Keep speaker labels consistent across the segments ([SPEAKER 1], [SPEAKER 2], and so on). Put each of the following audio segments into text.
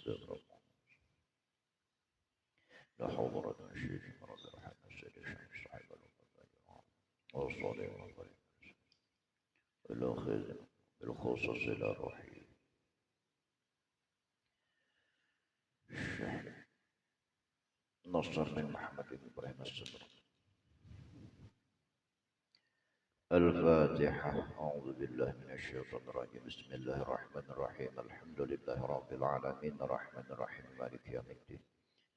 [SPEAKER 1] استغفر لا حول ولا قوة إلا بالله رب الرحمن السيد الشمس صاحب الوفاء والصالح والطريق إلى خير بالخصوص إلى روحي الشيخ نصر بن محمد بن إبراهيم الصدر. الفاتحة. أعوذ بالله من الشيطان الرجيم. بسم الله الرحمن الرحيم. الحمد لله رب العالمين الرحمن الرحيم مالك يوم الدين.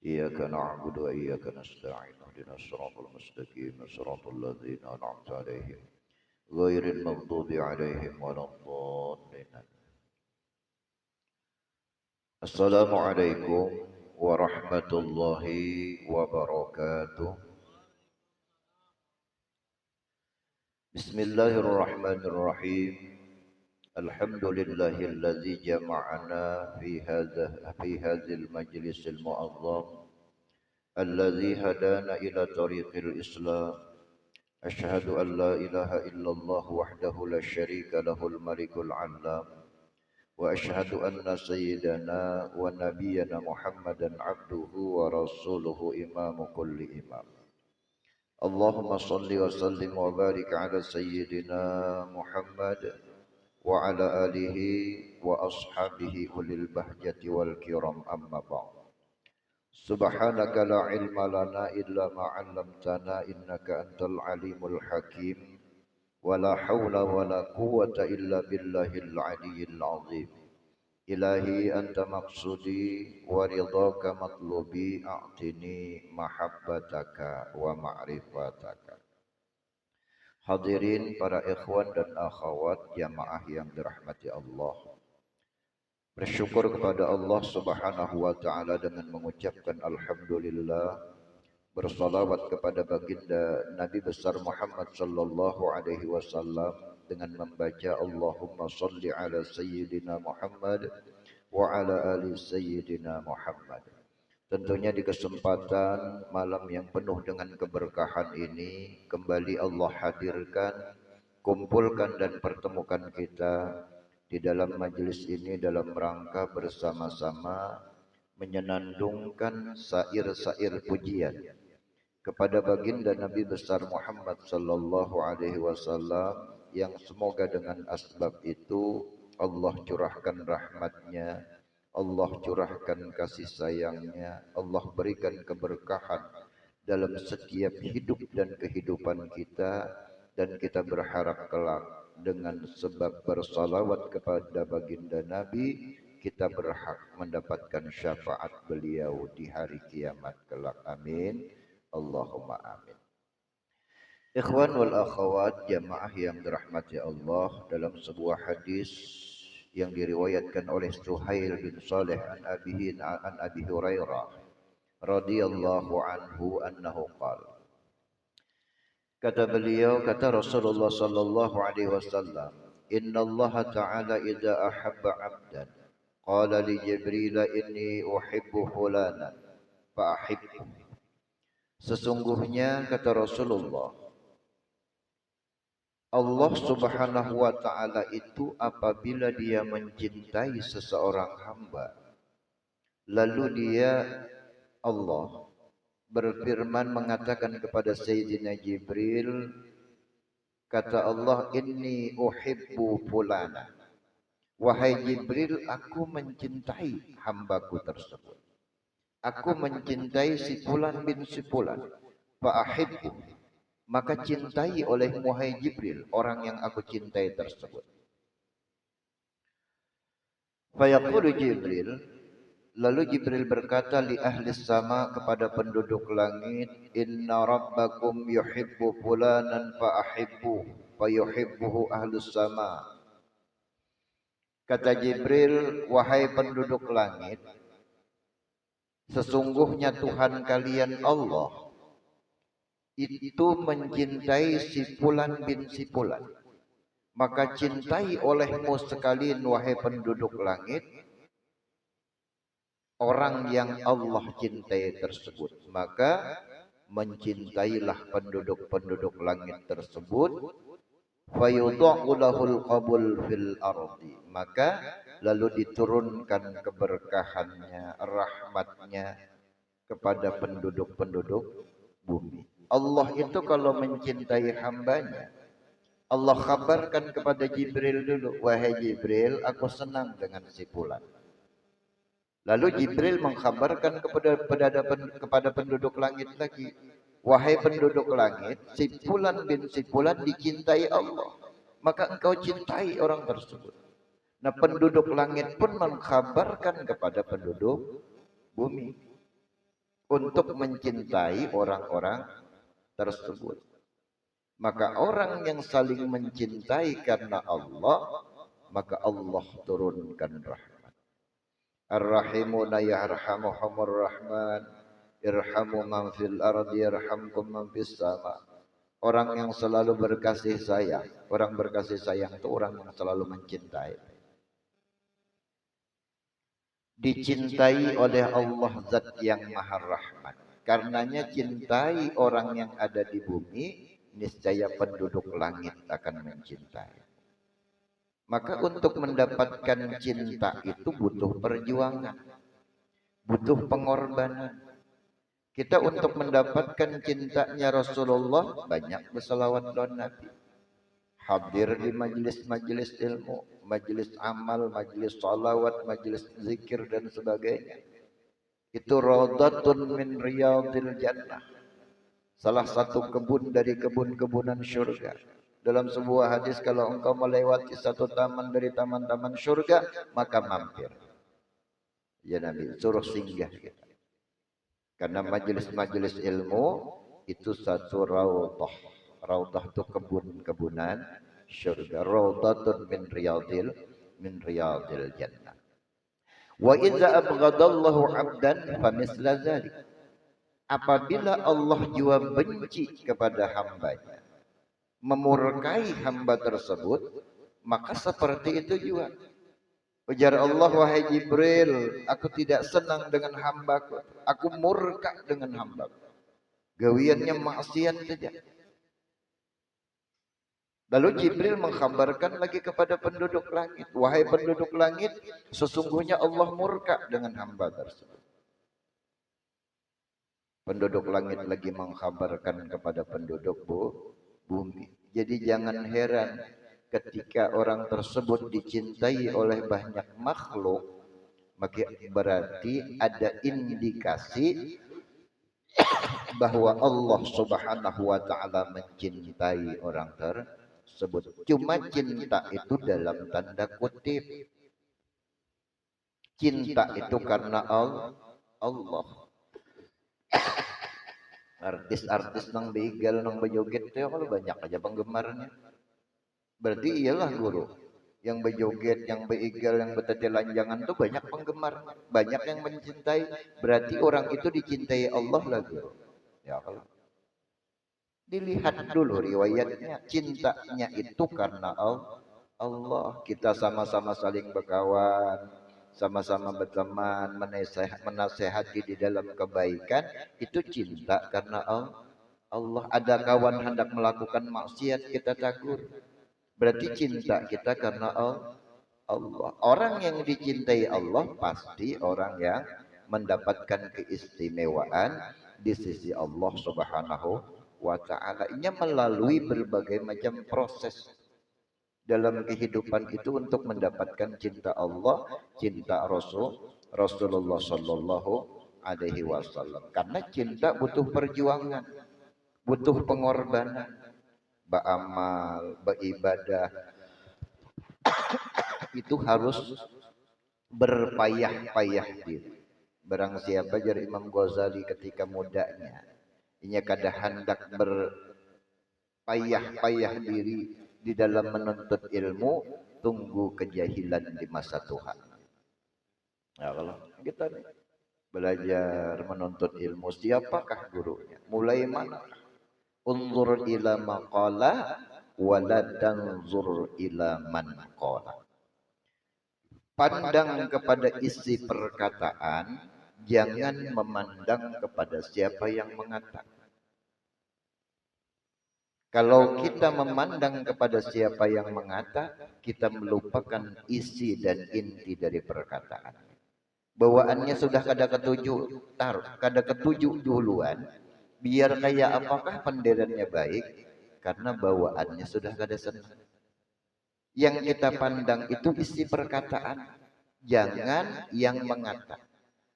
[SPEAKER 1] إياك نعبد وإياك نستعين. اهدنا الصراط المستقيم صراط الذين أنعمت عليهم غير المغضوب عليهم ولا الضالين. السلام عليكم ورحمة الله وبركاته. بسم الله الرحمن الرحيم. الحمد لله الذي جمعنا في هذا المجلس المعظم الذي هدانا إلى طريق الإسلام. أشهد أن لا إله إلا الله وحده لا شريك له الملك العلام، وأشهد أن سيدنا ونبينا محمدا عبده ورسوله إمام كل إمام. اللهم صل وسلم وبارك على سيدنا محمد وعلى آله وأصحابه أولي البهجة والكرام. أما بعد. سبحانك لا علم لنا إلا ما علمتنا إنك أنت العليم الحكيم. ولا حول ولا قوة إلا بالله العلي العظيم. إلهي أنت مقصودي ورضاك مطلوبي. أعطني محبتك ومعرفتك. Hadirin para ikhwan dan akhwat jamaah yang dirahmati Allah. Bersyukur kepada Allah Subhanahu wa taala dengan mengucapkan alhamdulillah, bersalawat kepada baginda Nabi besar Muhammad sallallahu alaihi wasallam dengan membaca Allahumma salli ala sayyidina Muhammad wa ala ali sayyidina Muhammad. Tentunya di kesempatan malam yang penuh dengan keberkahan ini kembali Allah hadirkan, kumpulkan dan pertemukan kita di dalam majelis ini dalam rangka bersama-sama menyenandungkan syair-syair pujian kepada baginda Nabi besar Muhammad sallallahu alaihi wasallam yang semoga dengan asbab itu Allah curahkan rahmatnya, Allah curahkan kasih sayangnya, Allah berikan keberkahan dalam setiap hidup dan kehidupan kita, dan kita berharap kelak dengan sebab bersalawat kepada baginda Nabi kita berhak mendapatkan syafaat beliau di hari kiamat kelak. Amin. Allahumma amin. Ikhwan wal akhwat jamaah yang dirahmati Allah, dalam sebuah hadis yang diriwayatkan oleh Suhail bin Saleh an Abi Hurairah radhiyallahu anhu annahu qala. Kata beliau, kata Rasulullah sallallahu alaihi wasallam, "Inna Allah Ta'ala idza ahabba 'abdan qala li Jibril inni uhibbu fulanan fa ahibbu." Sesungguhnya kata Rasulullah, Allah Subhanahu wa taala itu apabila dia mencintai seseorang hamba, lalu dia Allah berfirman mengatakan kepada Sayyidina Jibril, kata Allah, inni uhibbu fulana. Wahai Jibril, aku mencintai hambaku tersebut. Aku mencintai si fulan bin si fulan. Fa ahibbu. Maka cintai olehmu wahai Jibril orang yang aku cintai tersebut. Fa yaqulu Jibril, lalu Jibril berkata li ahli sama kepada penduduk langit, inna rabbakum yuhibbu fulanan fa ahibbu fa yuhibbuhu ahli sama. Kata Jibril, wahai penduduk langit, sesungguhnya Tuhan kalian Allah itu mencintai si fulan bin si fulan. Maka cintai olehmu sekalian wahai penduduk langit orang yang Allah cintai tersebut. Maka mencintailah penduduk-penduduk langit tersebut. Fayudha'u lahul qabul fil ardi. Maka lalu diturunkan keberkahannya, rahmatnya kepada penduduk-penduduk bumi. Allah itu kalau mencintai hambanya, Allah kabarkan kepada Jibril dulu, wahai Jibril, aku senang dengan si fulan. Lalu Jibril mengkabarkan kepada penduduk langit lagi, wahai penduduk langit, si fulan bin si fulan dicintai Allah, maka engkau cintai orang tersebut. Nah, penduduk langit pun mengkabarkan kepada penduduk bumi untuk mencintai orang-orang tersebut. Maka orang yang saling mencintai karena Allah, maka Allah turunkan rahmat. Ar-Rahimuna yarhamuhumur Rahman, irhamu man fil ardi yarhamkum man fis sama. Orang yang selalu berkasih sayang, orang berkasih sayang itu orang yang selalu mencintai. Dicintai oleh Allah Zat yang Maha Rahman. Karenanya cintai orang yang ada di bumi, niscaya penduduk langit akan mencintai. Maka untuk mendapatkan cinta itu butuh perjuangan, butuh pengorbanan. Kita untuk mendapatkan cintanya Rasulullah banyak berselawat dan Nabi. Hadir di majelis-majelis ilmu, majelis amal, majelis salawat, majelis zikir dan sebagainya. Itu raudhatun min riyadil jannah. Salah satu kebun dari kebun-kebunan syurga. Dalam sebuah hadis, kalau engkau melewati satu taman dari taman-taman syurga, maka mampir. Ya Nabi, suruh singgah kita. Karena majelis-majelis ilmu itu satu raudhah. Raudhah itu kebun-kebunan syurga. Raudhatun min riyadil jannah. Wa idza abghadallahu 'abdan famisla dzalik. Apabila Allah juga benci kepada hambanya, memurkai hamba tersebut, maka seperti itu juga. Ujar Allah, wahai Jibril, aku tidak senang dengan hambaku, aku murka dengan hambaku. Gawiannya maksiat saja. Lalu Jibril mengkhabarkan lagi kepada penduduk langit, wahai penduduk langit, sesungguhnya Allah murka dengan hamba tersebut. Penduduk langit lagi mengkhabarkan kepada penduduk bumi. Jadi jangan heran ketika orang tersebut dicintai oleh banyak makhluk, maka berarti ada indikasi bahwa Allah Subhanahu wa taala mencintai orang tersebut. Cuma cinta itu dalam tanda kutip. Cinta itu karena Allah. Artis-artis nang begal nang bejoget itu kalau banyak aja penggemarnya. Berarti iyalah guru. Yang bejoget, yang beigal, yang bertetelanjangan itu banyak penggemarnya. Banyak yang mencintai. Berarti orang itu dicintai Allah lah guru. Ya kalau dilihat dulu riwayatnya, cintanya itu karena Allah. Kita sama-sama saling berkawan, sama-sama berteman, menasehati di dalam kebaikan, itu cinta karena Allah. Ada kawan hendak melakukan maksiat, kita tegur, berarti cinta kita karena Allah. Orang yang dicintai Allah pasti orang yang mendapatkan keistimewaan di sisi Allah Subhanahu wa taala. Ini melalui berbagai macam proses dalam kehidupan itu untuk mendapatkan cinta Allah, cinta Rasulullah sallallahu alaihi wasallam. Karena cinta butuh perjuangan, butuh pengorbanan, beramal, beribadah. Itu harus berpayah-payah diri. Barang siapa jar Imam Ghazali ketika mudanya, inya kada hendak berpayah-payah diri di dalam menuntut ilmu, tunggu kejahilan di masa Tuhan. Nah, kalau kita nih belajar menuntut ilmu, siapakah gurunya? Mulai mana? Unzur ila maqala wala tanzur ila man qala. Pandang kepada isi perkataan, jangan memandang kepada siapa yang mengatakan. Kalau kita memandang kepada siapa yang mengata, kita melupakan isi dan inti dari perkataan. Bawaannya sudah kada ketujuh, kada ketujuh duluan. Biar kayak apakah penderannya baik, karena bawaannya sudah kada senang. Yang kita pandang itu isi perkataan, jangan yang mengata.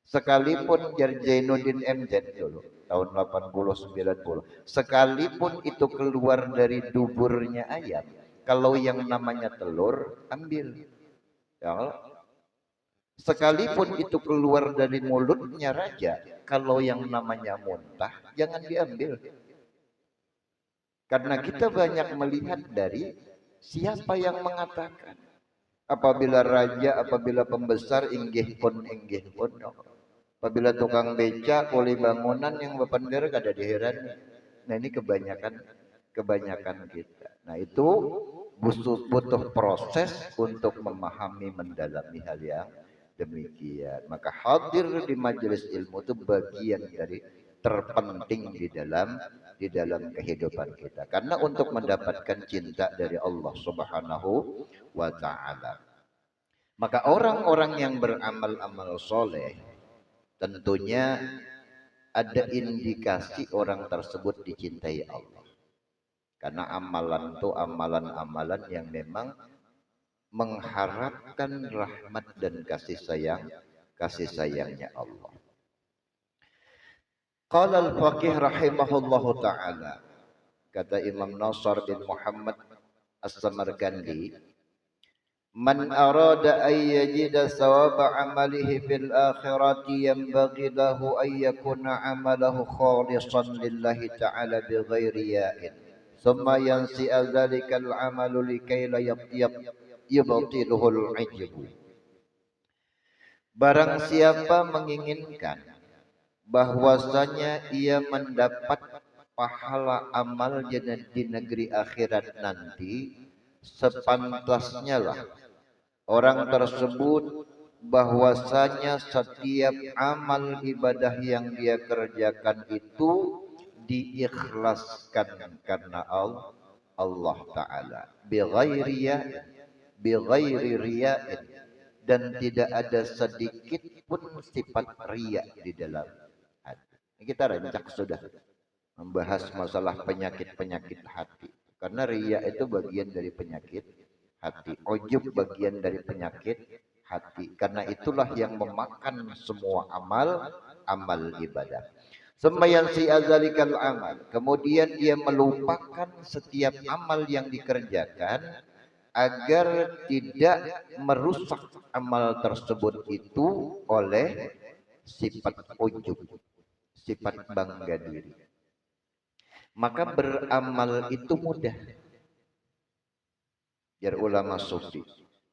[SPEAKER 1] Sekalipun Jainuddin MZ dulu tahun 80 90, sekalipun itu keluar dari duburnya ayam, kalau yang namanya telur ambil. Ya, sekalipun itu keluar dari mulutnya raja, kalau yang namanya muntah jangan diambil. Karena kita banyak melihat dari siapa yang mengatakan. Apabila raja, apabila pembesar, inggih pun. Apabila tukang beca, kuli bangunan yang bepender kada diherani. Nah ini kebanyakan kita. Nah itu butuh proses untuk memahami, mendalami hal yang demikian. Maka hadir di majelis ilmu itu bagian dari terpenting di dalam kehidupan kita. Karena untuk mendapatkan cinta dari Allah Subhanahu wa taala. Maka orang-orang yang beramal-amal soleh tentunya ada indikasi orang tersebut dicintai Allah. Karena amalan itu amalan-amalan yang memang mengharapkan rahmat dan kasih sayangnya Allah. Qala al-faqih rahimahullahu ta'ala, kata Imam Nasr bin Muhammad As-Samarkandi, man arada an yajida sawaba amalihi fil akhirati yanbaghi lahu an yakuna amalahu khalisan lillahi ta'ala bighairi ya'in thumma yansi'a dhalika al-amalu likay la yubtiluhu al-'ajbu. Barang siapa menginginkan bahwasanya ia mendapat pahala amal di negeri akhirat nanti, sepantasnya lah orang tersebut bahwasanya setiap amal ibadah yang dia kerjakan itu diikhlaskan karena Allah Ta'ala bighairi riya'in, dan tidak ada sedikit pun sifat riya di dalam hati. Kita rancak sudah membahas masalah penyakit-penyakit hati. Karena riya itu bagian dari penyakit hati. Ujub bagian dari penyakit hati. Karena itulah yang memakan semua amal ibadah. Sembayan si azalikal amal. Kemudian dia melupakan setiap amal yang dikerjakan agar tidak merusak amal tersebut itu oleh sifat ujub, sifat bangga diri. Maka beramal itu mudah, biar ulama sufi.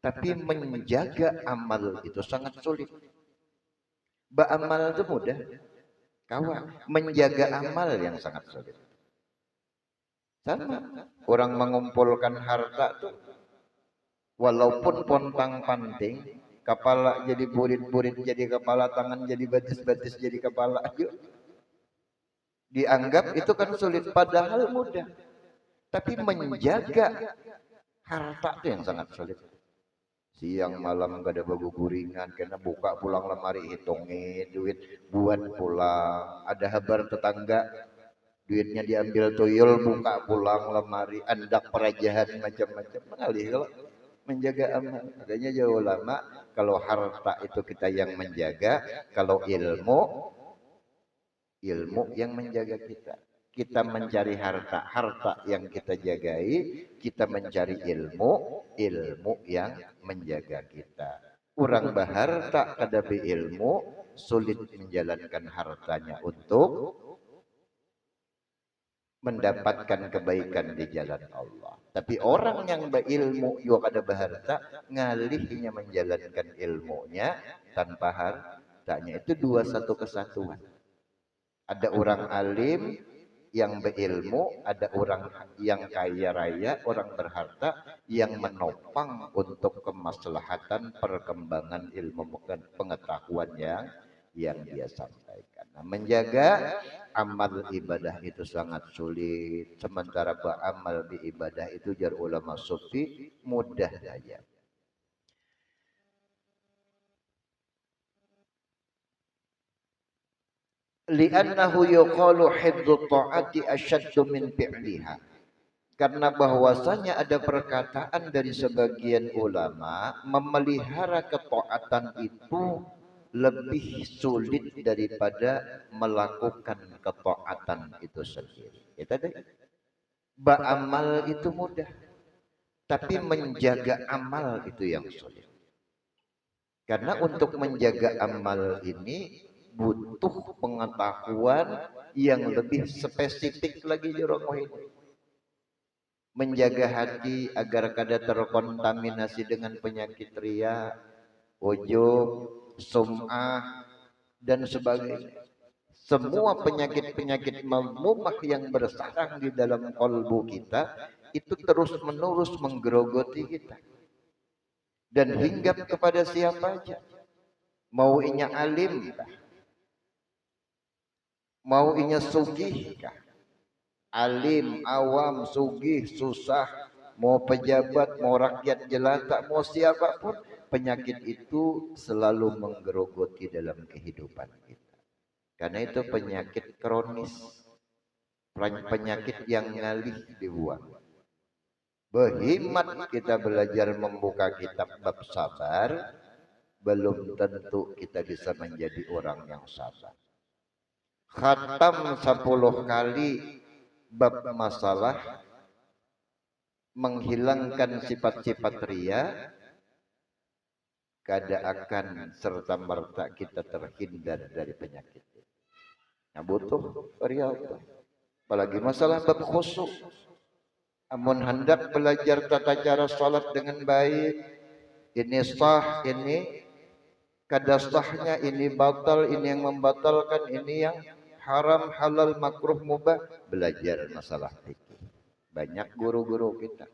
[SPEAKER 1] Tapi menjaga amal itu sangat sulit. Beramal itu mudah, kawan. Menjaga amal yang sangat sulit. Sama, orang mengumpulkan harta tuh, walaupun pontang-panting, kepala jadi burit-burit jadi kepala, tangan jadi batis-batis jadi kepala, ayo. Dianggap itu kan sulit, padahal mudah. Tapi menjaga harta itu yang sangat sulit. Siang malam gak ada guringan, kena buka pulang lemari hitungin duit buat pulang. Ada kabar tetangga duitnya diambil tuyul, buka pulang lemari, andak perajahan macam-macam. Mengalih kalau menjaga amal. Makanya jauh lama kalau harta itu kita yang menjaga, kalau ilmu yang menjaga kita. Kita mencari harta yang kita jagai, kita mencari ilmu yang menjaga kita. Orang berharta kadapi ilmu, sulit menjalankan hartanya untuk mendapatkan kebaikan di jalan Allah. Tapi orang yang berilmu juga ada berharta, ngalihnya menjalankan ilmunya tanpa hartanya. Itu dua satu kesatuan. Ada orang alim yang berilmu, ada orang yang kaya raya, orang berharta yang menopang untuk kemaslahatan perkembangan ilmu dan pengetahuan yang dia sampaikan. Nah, menjaga amal ibadah itu sangat sulit, sementara beramal di ibadah itu jar ulama sufi mudah saja. Li'annahu yuqalu hifdzu ta'ati asyaddu min fi'liha. Karena bahwasanya ada perkataan dari sebagian ulama memelihara ketaatan itu lebih sulit daripada melakukan ketaatan itu sendiri. Ya tadi, beramal itu mudah, tapi menjaga amal itu yang sulit. Karena untuk menjaga amal ini butuh pengetahuan yang lebih spesifik lagi jurang ini. Menjaga hati agar kada terkontaminasi dengan penyakit ria, ujub, sum'ah dan sebagainya. Semua penyakit-penyakit mazmumah yang bersarang di dalam kalbu kita itu terus menerus menggerogoti kita. Dan hinggap kepada siapa aja. Mau inya alim kah? Mau inya sugih kah? Alim, awam, sugih, susah, mau pejabat, mau rakyat jelata, mau siapapun, penyakit itu selalu menggerogoti dalam kehidupan kita. Karena itu penyakit kronis, penyakit yang ngalih dibuang. Berhimmat kita belajar membuka kitab bab sabar, belum tentu kita bisa menjadi orang yang sabar. Khatam 10 kali bab masalah menghilangkan sifat-sifat ria, kada akan serta merta kita terhindar dari penyakit. Nah, butuh ria, apalagi masalah bab khusyuk. Amun hendak belajar tata cara salat dengan baik, ini sah, ini kada sahnya, ini batal, ini yang membatalkan, ini yang haram, halal, makruh, mubah. Belajar masalah fikih. Banyak guru-guru kita.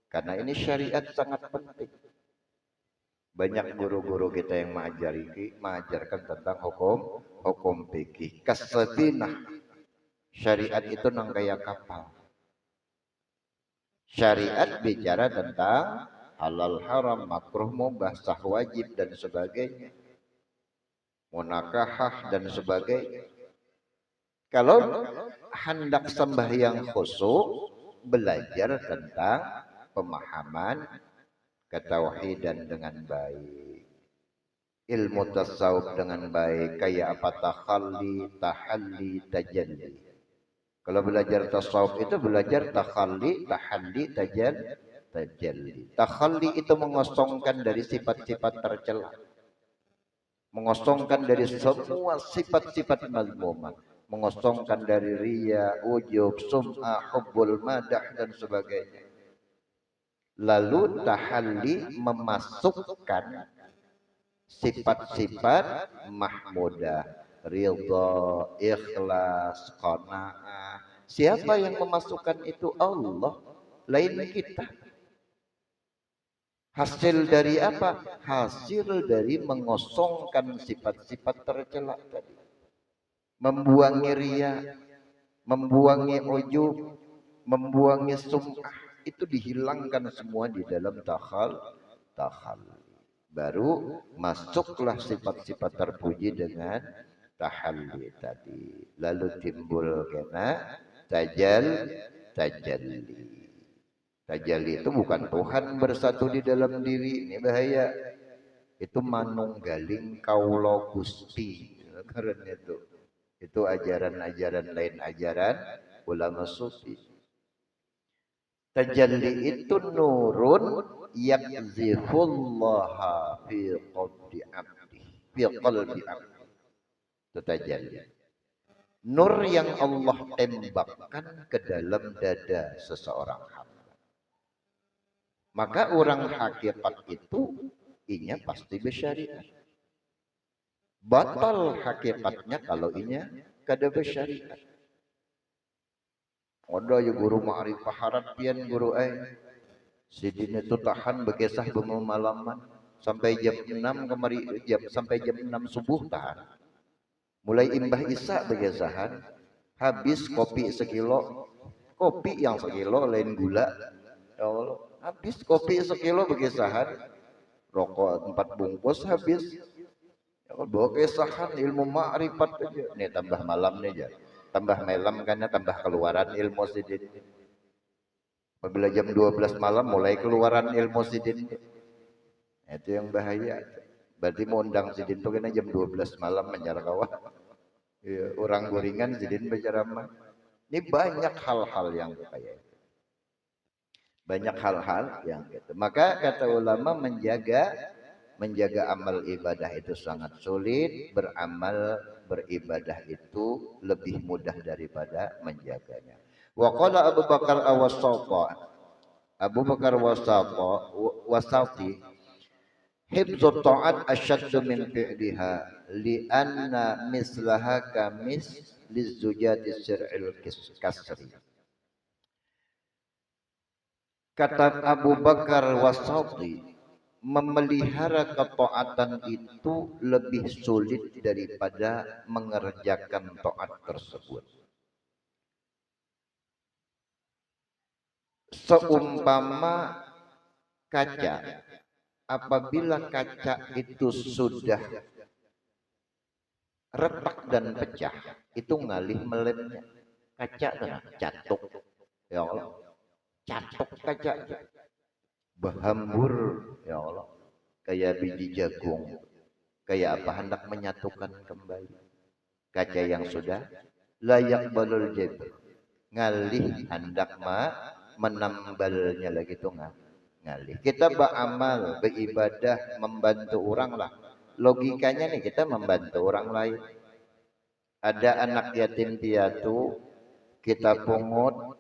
[SPEAKER 1] Karena ini syariat sangat penting. Banyak guru-guru kita yang mengajarkan tentang hukum fikih. Kasafinah. Syariat itu nang kayak kapal. Syariat bicara tentang halal, haram, makruh, mubah, sah, wajib dan sebagainya. Munakahah dan sebagainya. Kalau hendak sembahyang khusyuk, belajar tentang pemahaman ketauhidan dengan baik, ilmu tasawuf dengan baik, kayak apa tahalli, tajalli. Kalau belajar tasawuf itu belajar tahalli, tajalli. Tahalli itu mengosongkan dari sifat-sifat tercela, mengosongkan dari semua sifat-sifat mazmumah, mengosongkan dari riya, ujub, sum'ah, hubbul madah dan sebagainya. Lalu tahalli memasukkan sifat-sifat mahmudah, ridha, ikhlas, qanaah. Siapa yang memasukkan itu? Allah, lain kita. Hasil dari apa? Hasil dari mengosongkan sifat-sifat tercela tadi. Membuangi riya, membuangi ujub, membuangi sum'ah. Itu dihilangkan semua di dalam tahalli. Baru masuklah sifat-sifat terpuji dengan tahalli tadi. Lalu timbul kena tajalli. Tajalli itu bukan Tuhan bersatu di dalam diri, ini bahaya. Itu manunggaling kaulo Gusti. Karena itu ajaran-ajaran lain, ajaran ulama sufi. Tajalli itu nurun yakzifullaha fi qalbi abdi, itu tajalli. Nur yang Allah tembakkan ke dalam dada seseorang hamba. Maka orang hakikat itu inya pasti bersyariat. Batal hakikatnya kalau inya kada bersyariat. Ada ya guru ma'rifah harap pian guru sidin itu tahan bekesah bemalaman sampai jam 6 kemari, sampai jam 6 subuh tahan. Mulai imbah Isa begesahan, habis kopi sekilo, kopi yang sekilo lain gula. Ya Allah, habis kopi sekilo begesahan, rokok 4 bungkus habis. Ya Allah, bawa kesahan ilmu ma'rifat aja. Nih tambah malam nih aja. Tambah malam karena tambah keluaran ilmu sidin. Apabila jam 12 malam mulai keluaran ilmu sidin. Itu yang bahaya. Berarti mau undang sidin tuh kena jam 12 malam menjar kawan. Ya, orang goringan sidin berceramah. Ini banyak hal-hal yang kayak itu. Banyak hal-hal yang gitu. Maka kata ulama menjaga amal ibadah itu sangat sulit, beribadah itu lebih mudah daripada menjaganya. Wa qala Abu Bakar Abu Bakar Wasati hibzu ta'at asyaddu min fi'liha li'anna mislaha kamis lizujati sir'il kasri. Kata Abu Bakar Wasati, memelihara ketaatan itu lebih sulit daripada mengerjakan taat tersebut. Seumpama kaca, apabila kaca itu sudah retak dan pecah, itu ngalih melemnya. Kaca kan catuk, ya Allah, catuk kaca, berhambur, ya Allah, kayak biji jagung, kayak apa hendak menyatukan kembali. Kaca yang sudah layak balul jabr, ngalih hendak menambalnya lagi tuh ngalih. Kita beramal, beribadah, membantu orang lah. Logikanya nih kita membantu orang lain. Ada anak yatim piatu, kita pungut,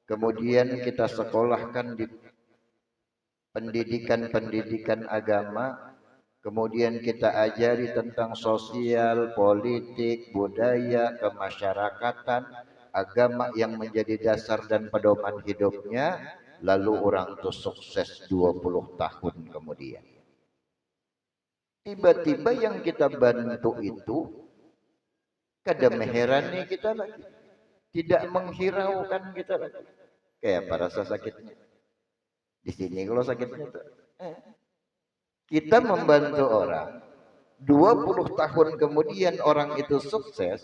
[SPEAKER 1] kemudian kita sekolahkan di pendidikan agama, kemudian kita ajari tentang sosial, politik, budaya, kemasyarakatan, agama yang menjadi dasar dan pedoman hidupnya, lalu orang itu sukses 20 tahun kemudian. Tiba-tiba yang kita bantu itu kada meherani kita lagi, tidak menghiraukan kita lagi. Kayak apa rasa sakitnya? Di sini kalau sakitnya tuh, kita membantu orang, 20 tahun kemudian orang itu sukses,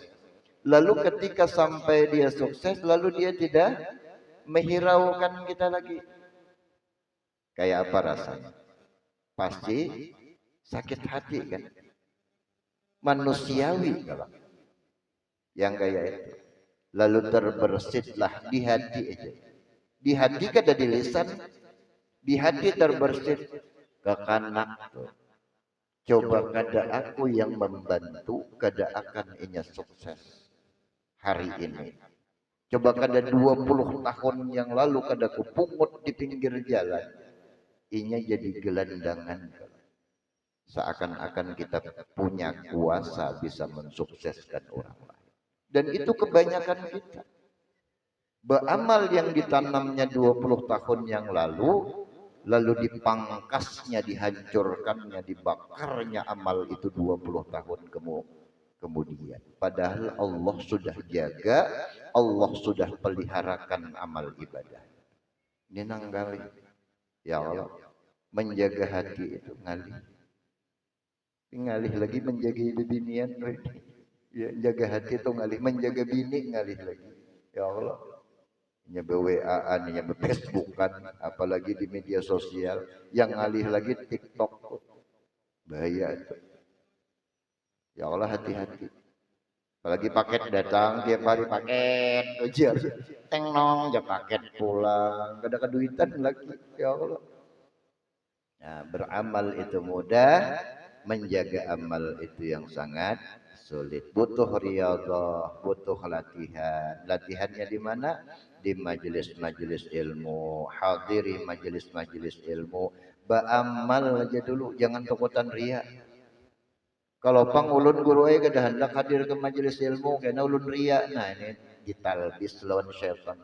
[SPEAKER 1] lalu ketika sampai dia sukses, lalu dia tidak menghiraukan kita lagi. Kayak apa rasanya? Pasti sakit hati kan? Manusiawi kalau yang kayak itu. Lalu terbersihlah di hati aja. Di hati kada di lisan, di hati terbersih ke kanak tuh. Coba kada aku yang membantu, kada akan inya sukses hari ini. Coba kada 20 tahun yang lalu kada kupungut di pinggir jalan, inya jadi gelandangan. Seakan-akan kita punya kuasa bisa mensukseskan orang lain. Dan itu kebanyakan kita. Beramal yang ditanamnya 20 tahun yang lalu dipangkasnya, dihancurkannya, dibakarnya amal itu 20 tahun kemudian. Padahal Allah sudah jaga, Allah sudah peliharakan amal ibadah. Ini nanggali. Ya Allah, menjaga hati itu ngalih. Ngalih lagi menjaga binian. Ya, jaga hati itu ngalih, menjaga bini ngalih lagi. Ya Allah, nya WA-an, nya Facebookan, apalagi di media sosial, yang ngalih lagi TikTok. Bahaya itu. Ya Allah, hati-hati. Apalagi paket datang tiap hari, paket ujar, tengnong aja paket pulang, kada keduitan lagi. Ya Allah. Nah, beramal itu mudah, menjaga amal itu yang sangat sulit. Butuh riyadhah, butuh latihan. Latihannya di mana? Di majelis-majelis ilmu, hadiri majelis-majelis ilmu. Beramal aja dulu, jangan takutan riya. Kalau pang ulun guru ay kada hendak hadir ke majelis ilmu kena ulun riya. Nah, ini ditalbis lawan syaitan.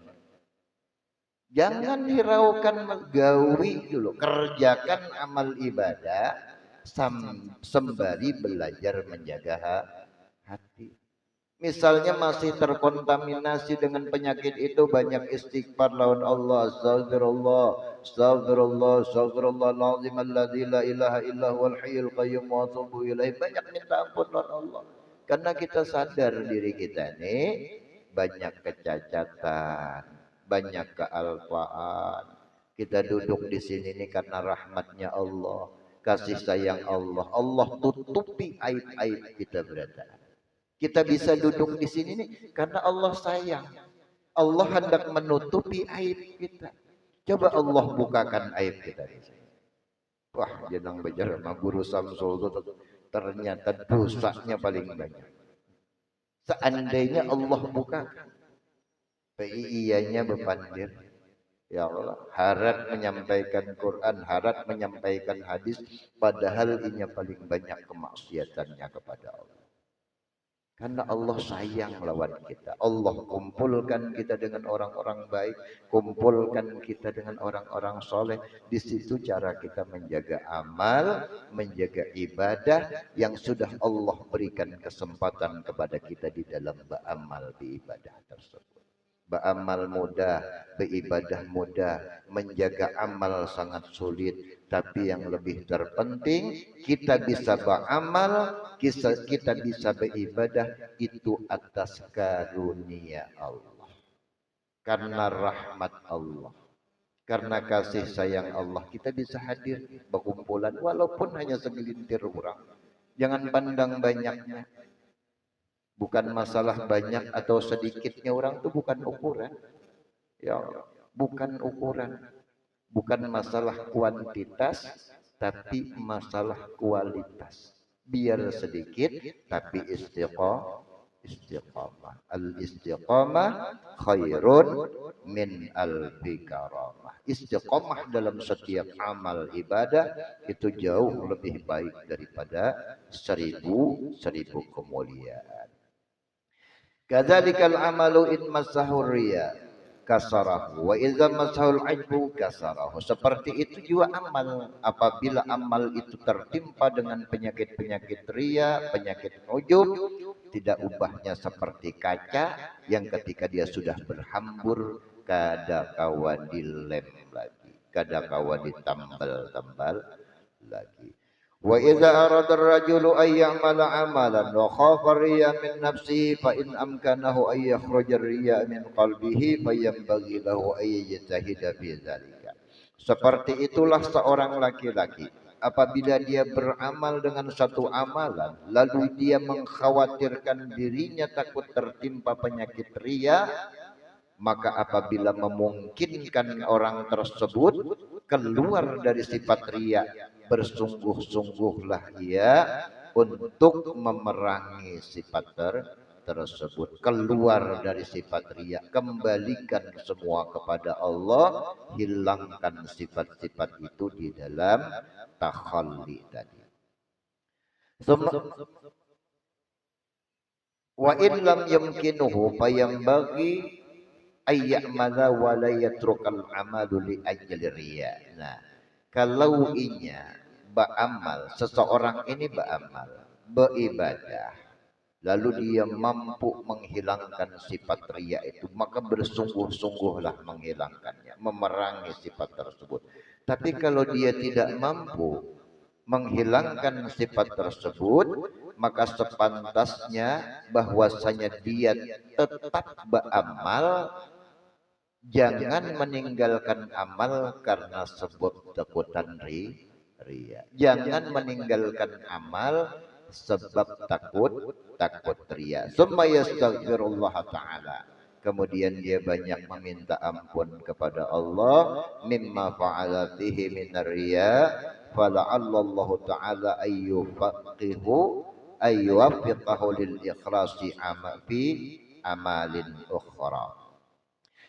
[SPEAKER 1] Jangan hiraukan menggawi dulu, kerjakan amal ibadah sembari belajar menjaga hati. Misalnya masih terkontaminasi dengan penyakit itu, banyak istighfar lawan Allah. Astagfirullah, astagfirullah, astagfirullahaladzim alladzi la ilaha illa huwal hayyul qayyum wa atubu ilaih. Banyak minta ampun lawan Allah. Karena kita sadar diri kita ini banyak kecacatan, banyak kealpaan. Kita duduk di sini ini karena rahmatnya Allah, kasih sayang Allah. Allah tutupi aib-aib kita berada. Kita bisa duduk di sini nih karena Allah sayang. Allah hendak menutupi aib kita. Coba Allah bukakan aib kita di sini. Wah, jenang bejar sama Guru Samsul itu ternyata dosanya paling banyak. Seandainya Allah bukakan, ianya bepandir. Ya Allah, harap menyampaikan Quran, harap menyampaikan hadis, padahal inya paling banyak kemaksiatannya kepada Allah. Karena Allah sayang lawan kita. Allah kumpulkan kita dengan orang-orang baik, kumpulkan kita dengan orang-orang soleh. Di situ cara kita menjaga amal, menjaga ibadah yang sudah Allah berikan kesempatan kepada kita di dalam beramal di ibadah tersebut. Beramal mudah, beribadah mudah, menjaga amal sangat sulit. Tapi yang lebih terpenting, kita bisa beramal, kita bisa beribadah, itu atas karunia Allah. Karena rahmat Allah, karena kasih sayang Allah, kita bisa hadir berkumpulan walaupun hanya segelintir orang. Jangan pandang banyaknya. Bukan masalah banyak atau sedikitnya orang itu bukan ukuran. Ya, bukan ukuran. Bukan masalah kuantitas, tapi masalah kualitas. Biar sedikit, tapi istiqamah. Al-istiqamah khairun min alfi karamah. Istiqamah dalam setiap amal ibadah itu jauh lebih baik daripada seribu kemuliaan. Kadzalikal amalu in masahur riya kasarahu wa idza masahul ajbu kasarahu. Seperti itu juga amal. Apabila amal itu tertimpa dengan penyakit-penyakit riya, penyakit ujub, tidak ubahnya seperti kaca yang ketika dia sudah berhambur kada kawa dilem lagi, kada kawa ditambal-tambal lagi. Wa idza arada ar-rajulu ay ya'mala 'amalan wa khafa riya min nafsihi fa in amkanahu ay yakhruja riya min qalbihi fa yanbaghi lahu ay yajtahida fi dzalika. Seperti itulah seorang laki-laki apabila dia beramal dengan satu amalan lalu dia mengkhawatirkan dirinya takut tertimpa penyakit riya, maka apabila memungkinkan orang tersebut keluar dari sifat riya, bersungguh-sungguhlah ia untuk memerangi sifat tersebut. Keluar dari sifat riya, kembalikan semua kepada Allah, hilangkan sifat-sifat itu di dalam takhalli tadi. Wa in lam yumkinuhu fayambaghi ayya'madha wa la yatrukal amalu li ajli riya. Nah, kalau inya beramal, seseorang ini beramal, beribadah, lalu dia mampu menghilangkan sifat riya itu, maka bersungguh-sungguhlah menghilangkannya, memerangi sifat tersebut. Tapi kalau dia tidak mampu menghilangkan sifat tersebut, maka sepantasnya bahwasanya dia tetap beramal. Jangan meninggalkan amal karena sebab takutan riya. Jangan meninggalkan amal sebab takut riya. Summa yastaghfirullah ta'ala. Kemudian dia banyak meminta ampun kepada Allah mimma fa'ala fihi min riya, fala'alla Allah ta'ala ayyuwaffiqahu lil ikhlasi fi amalin ukhra.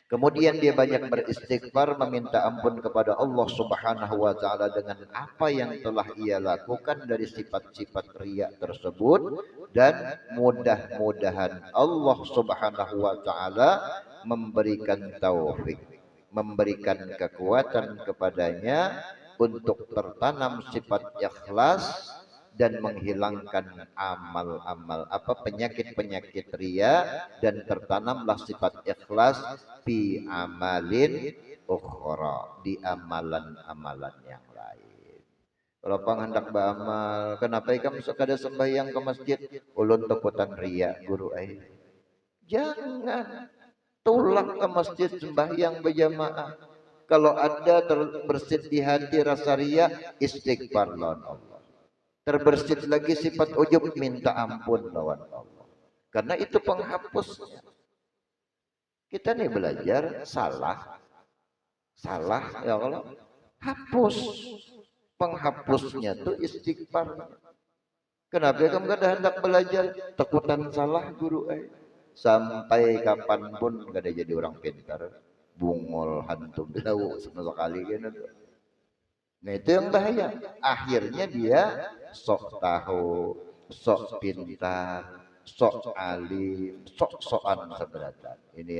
[SPEAKER 1] Kemudian dia banyak beristighfar, meminta ampun kepada Allah Subhanahu wa taala dengan apa yang telah ia lakukan dari sifat-sifat riya tersebut, dan mudah-mudahan Allah Subhanahu wa taala memberikan taufik, memberikan kekuatan kepadanya untuk tertanam sifat ikhlas dan menghilangkan amal-amal penyakit-penyakit riya, dan tertanamlah sifat ikhlas fi amalin ukhra, di amalan-amalan yang lain. Kalau panghendak beramal, kenapa ikam sekada sembahyang ke masjid ulun takutan riya guru ai? Jangan tulang ke masjid sembahyang berjamaah. Kalau ada terbersit di hati rasa riya, istighfar lawan Allah. Terbersit lagi sifat ujub, minta ampun lawan Allah. Karena itu penghapusnya. Kita nih belajar salah, ya Allah, hapus. Penghapusnya tuh istighfar. Kenapa kamu kada hendak belajar? Takutan salah guru sampai kapanpun kada jadi orang pintar. Bungol hantu belau sekali kan itu. Nah itu yang bahaya. Akhirnya dia sok tahu, sok pintar, sok alim, sok-sokan seberatan. Ini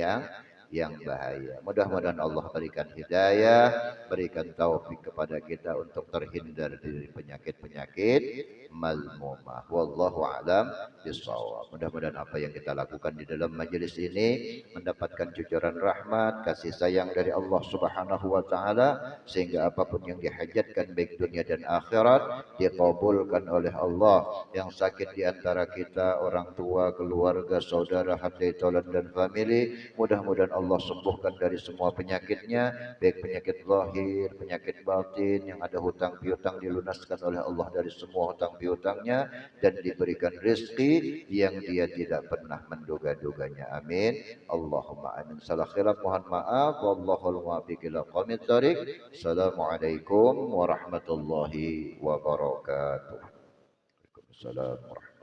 [SPEAKER 1] yang bahaya. Mudah-mudahan Allah berikan hidayah, berikan taufik kepada kita untuk terhindar dari penyakit-penyakit mazmumah. Wallahu a'lam bishawab. Mudah-mudahan apa yang kita lakukan di dalam majelis ini mendapatkan cucuran rahmat, kasih sayang dari Allah Subhanahu wa taala, sehingga apapun yang dihajatkan baik dunia dan akhirat dikabulkan oleh Allah. Yang sakit di antara kita, orang tua, keluarga, saudara, handai tolan dan family, mudah-mudahan Allah sembuhkan dari semua penyakitnya, baik penyakit zahir, penyakit batin, yang ada hutang piutang dilunaskan oleh Allah dari semua hutang piutangnya, dan diberikan rezeki yang dia tidak pernah menduga-duganya. Amin. Allahumma amin. Salah khilaf mohon maaf. Wallahul muwaffiq ila aqwamit thoriq. Assalamualaikum warahmatullahi wabarakatuh. Waalaikumsalam warahmatullahi wabarakatuh.